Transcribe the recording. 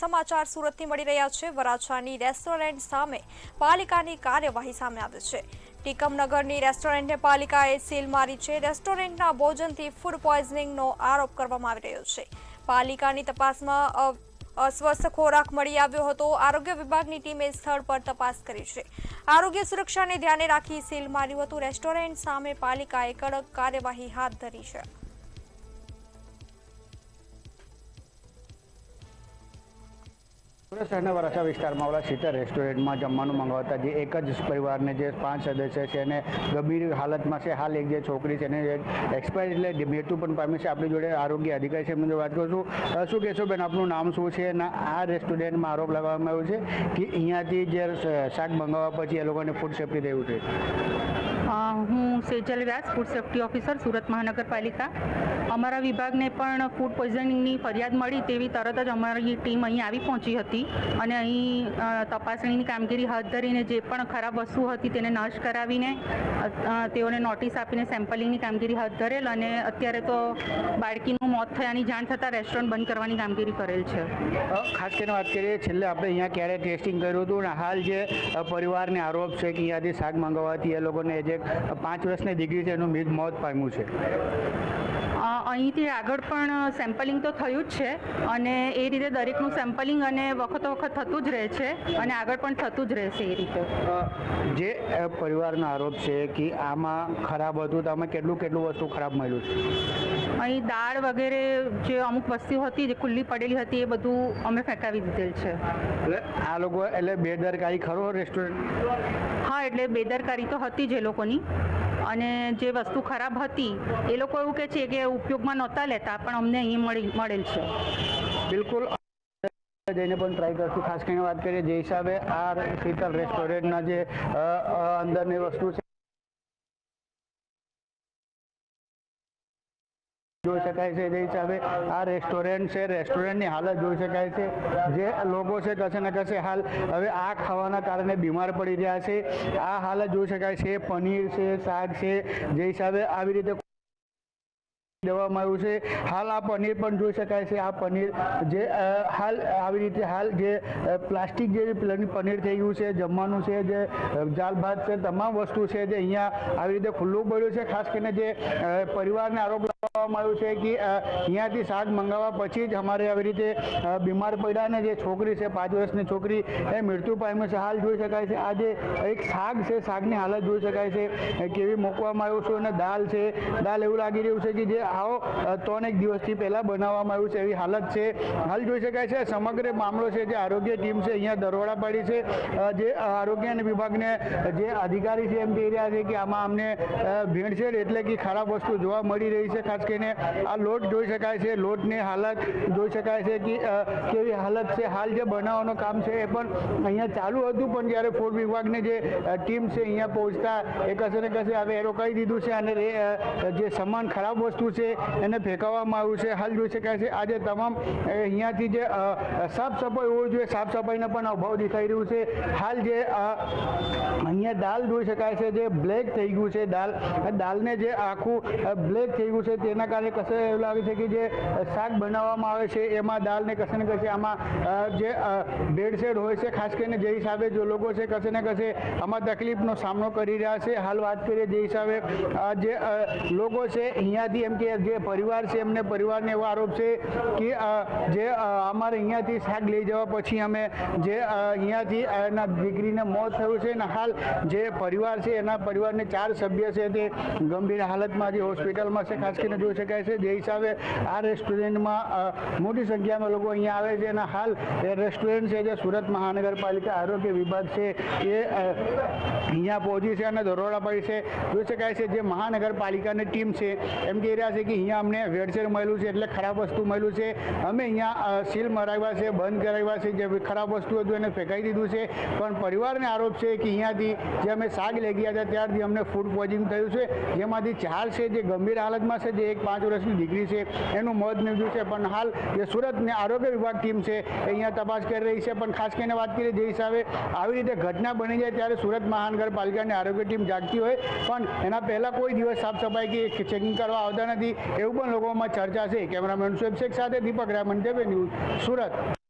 સમાચાર સુરતથી મળી રહ્યા છે। વરાછાની રેસ્ટોરન્ટ સામે પાલિકાની કાર્યવાહી સામે આવી છે। ટીકમનગરની રેસ્ટોરન્ટને પાલિકાએ સીલ મારી છે। રેસ્ટોરન્ટના ભોજનથી ફૂડ પોઈઝનિંગનો આરોપ કરવામાં આવી રહ્યો છે। પાલિકાની તપાસમાં अस्वस्थ खोराक मળી આવ્યો હતો। આરોગ્ય વિભાગની ટીમે સ્થળ પર તપાસ કરી છે। આરોગ્ય સુરક્ષાને ધ્યાને રાખી સીલ માર્યું હતું। રેસ્ટોરન્ટ સામે પાલિકાએ કડક કાર્યવાહી હાથ ધરી છે। સુરત શહેરના વરાછા વિસ્તારમાં આવેલા સીતા રેસ્ટોરન્ટમાં જમવાનું મંગાવતા જે એક જ પરિવારને જે 5 સદસ્ય છે એને ગંભીર હાલતમાં છે। હાલ એક જે છોકરી છે એને એક્સપાયર એટલે મૃત્યુ પણ પામી છે। આપણી જોડે આરોગ્ય અધિકારી છે, એમની જોડે વાત કરું છું। શું કહેશો બેન, આપનું નામ શું છે અને આ રેસ્ટોરન્ટમાં આરોપ લગાવવામાં આવ્યો છે કે અહીંયાથી જે શાક મંગાવવા પછી એ લોકોને ફૂડ સેફ્ટી થયું છે? હું સેજલ વ્યાસ, ફૂડ સેફ્ટી ઓફિસર, સુરત મહાનગરપાલિકા। અમારા વિભાગને પણ ફૂડ પોઈઝનિંગની ફરિયાદ મળી તેવી તરત જ અમારી ટીમ અહીં આવી પહોંચી હતી અને અહીં તપાસણીની કામગીરી હાથ ધરીને જે પણ ખરાબ વસ્તુ હતી તેને નાશ કરાવીને તેઓને નોટિસ આપીને સેમ્પલિંગની કામગીરી હાથ ધરેલ અને અત્યારે તો બાળકીનું મોત થયાની જાણ થતાં રેસ્ટોરન્ટ બંધ કરવાની કામગીરી કરેલ છે। ખાસ કરીને વાત કરીએ, છેલ્લે આપણે અહીંયા ક્યારે ટેસ્ટિંગ કર્યું હતું અને હાલ જે પરિવારને આરોપ છે કે અહીંયાથી શાક મંગાવવાથી એ લોકોને જે 5 વર્ષની દીકરી છે એનું મોત પામ્યું છે। અહીંથી આગળ પણ સેમ્પલિંગ તો થયું જ છે અને એ રીતે દરેકનું સેમ્પલિંગ અને વખતો વખત થતું જ રહે છે અને આગળ પણ થતું જ રહેશે એ રીતે। જે પરિવારનો આરોપ છે કે આમાં ખરાબ હતું, તો આમાં કેટલું વસ્તુ ખરાબ મળ્યું છે? અહીં દાળ વગેરે જે અમુક વસ્તુ હતી જે ખુલ્લી પડેલી હતી એ બધું અમે ફેંકાવી દીધેલ છે। એટલે આ લોકો એટલે બેદરકારી ખરો રેસ્ટોરન્ટ? હા, એટલે બેદરકારી તો હતી જ એ લોકોની અને જે વસ્તુ ખરાબ હતી એ લોકો એવું કહે છે કે ઉપયોગમાં નહોતા લેતા, પણ અમને અહીં મળેલ છે। બિલકુલ, જઈને પણ ટ્રાય કરશું। ખાસ કરીને વાત કરીએ જે હિસાબે આ શીતલ રેસ્ટોરન્ટના જે અંદરની વસ્તુ છે જોઈ શકાય છે। જે હિસાબે આ રેસ્ટોરન્ટ છે, રેસ્ટોરન્ટની હાલત જોઈ શકાય છે। જે લોકો છે કશે ને કશે હાલ હવે આ ખાવાના કારણે બીમાર પડી રહ્યા છે। આ હાલત જોઈ શકાય છે। પનીર છે, શાક છે, જે હિસાબે આવી રીતે દેવામાં આવ્યું છે। હાલ આ પનીર પણ જોઈ શકાય છે। આ પનીર જે હાલ આવી રીતે હાલ જે પ્લાસ્ટિક જેવી પનીર થઈ ગયું છે। જમવાનું છે, જે દાળ ભાત છે, તમામ વસ્તુ છે જે અહીંયા આવી રીતે ખુલ્લું પડ્યું છે। ખાસ કરીને જે પરિવારને આરોપ લગાવવામાં આવ્યો છે કે અહીંયાથી શાક મંગાવવા પછી જ અમારે આવી રીતે બીમાર પડ્યા અને જે છોકરી છે 5 વર્ષની છોકરી એ મૃત્યુ પામ્યું છે। હાલ જોઈ શકાય છે આ જે એક શાક છે, શાકની હાલત જોઈ શકાય છે કેવી મૂકવામાં આવ્યું છે અને દાળ છે, દાળ એવું લાગી રહ્યું છે કે જે આવો 3 દિવસથી પહેલાં બનાવવામાં આવ્યું છે એવી હાલત છે। હાલ જોઈ શકાય છે સમગ્ર મામલો છે જે આરોગ્ય ટીમ છે અહીંયા દરોડા પાડી છે। જે આરોગ્ય વિભાગને જે અધિકારી છે એમ કહી રહ્યા છે કે આમાં અમને ભેળસેળ એટલે કે ખરાબ વસ્તુ જોવા મળી રહી છે। ખાસ કરીને આ લોટ જોઈ શકાય છે, લોટની હાલત જોઈ શકાય છે કે કેવી હાલત છે। હાલ જે બનાવવાનું કામ છે એ પણ અહીંયા ચાલુ હતું, પણ જ્યારે ફૂડ વિભાગની જે ટીમ છે અહીંયા પહોંચતા એ કશે ને કશે હવે એ રોકાઈ દીધું છે અને જે સામાન ખરાબ વસ્તુ છે એને ફેંકવામાં આવ્યું છે। હાલ જોઈ શકાય છે આજે તમામ અહીંયાથી જે સાફ સફાઈ હોવી જોઈએ, સાફ સફાઈનો પણ અભાવ દેખાઈ રહ્યું છે। હાલ જે અહીંયા દાળ જોઈ શકાય છે જે બ્લેક થઈ ગયું છે, દાળને જે આખું બ્લેક થઈ ગયું છે તેના કારણે કશે એવું લાગે છે કે જે શાક બનાવવામાં આવે છે એમાં દાળને કશે ને કશે આમાં જે ભેળસેળ હોય છે। ખાસ કરીને જે હિસાબે જો લોકો છે કશે ને કશે આમાં તકલીફનો સામનો કરી રહ્યા છે। હાલ વાત કરીએ જે હિસાબે જે લોકો છે અહીંયાથી એમ કે જે પરિવાર છે એમને પરિવારને એવો આરોપ છે કે જે અમારે અહીંયાથી શાક લઈ જવા પછી અમે જે અહીંયાથી એના દીકરીને મોત થયું છે અને હાલ જે પરિવાર છે એના પરિવારને 4 સભ્ય છે તે ગંભીર હાલતમાં જે હોસ્પિટલમાં છે। ખાસ કરીને જોઈ શકાય છે જે હિસાબે આ રેસ્ટોરન્ટમાં મોટી સંખ્યામાં લોકો અહીંયા આવે છે અને હાલ એ રેસ્ટોરન્ટ છે જે સુરત મહાનગરપાલિકા આરોગ્ય વિભાગ છે એ અહીંયા પહોંચી છે અને દરોડા પાડી છે। જોઈ શકાય છે જે મહાનગરપાલિકાની ટીમ છે એમ કહી રહ્યા છે કે અહીંયા અમને ભેળસેળ મળ્યું છે એટલે ખરાબ વસ્તુ મળ્યું છે, અમે અહીંયા સીલ મરાવ્યા છે, બંધ કરાવ્યા છે, જે ખરાબ વસ્તુ હતું એને ફેંકાઈ દીધું છે। પણ પરિવારને આરોપ છે કે અહીંયાથી જે અમે શાક લઈ ગયા હતા ત્યારથી અમને ફૂડ પોઈઝનિંગ થયું છે, જેમાંથી 4 છે જે ગંભીર હાલતમાં છે, જે એક 5 વર્ષની દીકરી છે એનું મોત નીપજ્યું છે। પણ હાલ જે સુરતની આરોગ્ય વિભાગ ટીમ છે એ અહીંયા તપાસ કરી રહી છે। પણ ખાસ કરીને વાત કરીએ જે હિસાબે આવી રીતે ઘટના બની જાય ત્યારે સુરત મહાનગરપાલિકાની આરોગ્ય ટીમ જાગતી હોય, પણ એના પહેલાં કોઈ દિવસ સાફ સફાઈ કે ચેકિંગ કરવા આવતા નથી એવું પણ લોકોમાં ચર્ચા છે। કેમેરામેન શેખ સાથે દીપક રામન, ટીવી ન્યૂઝ, સુરત।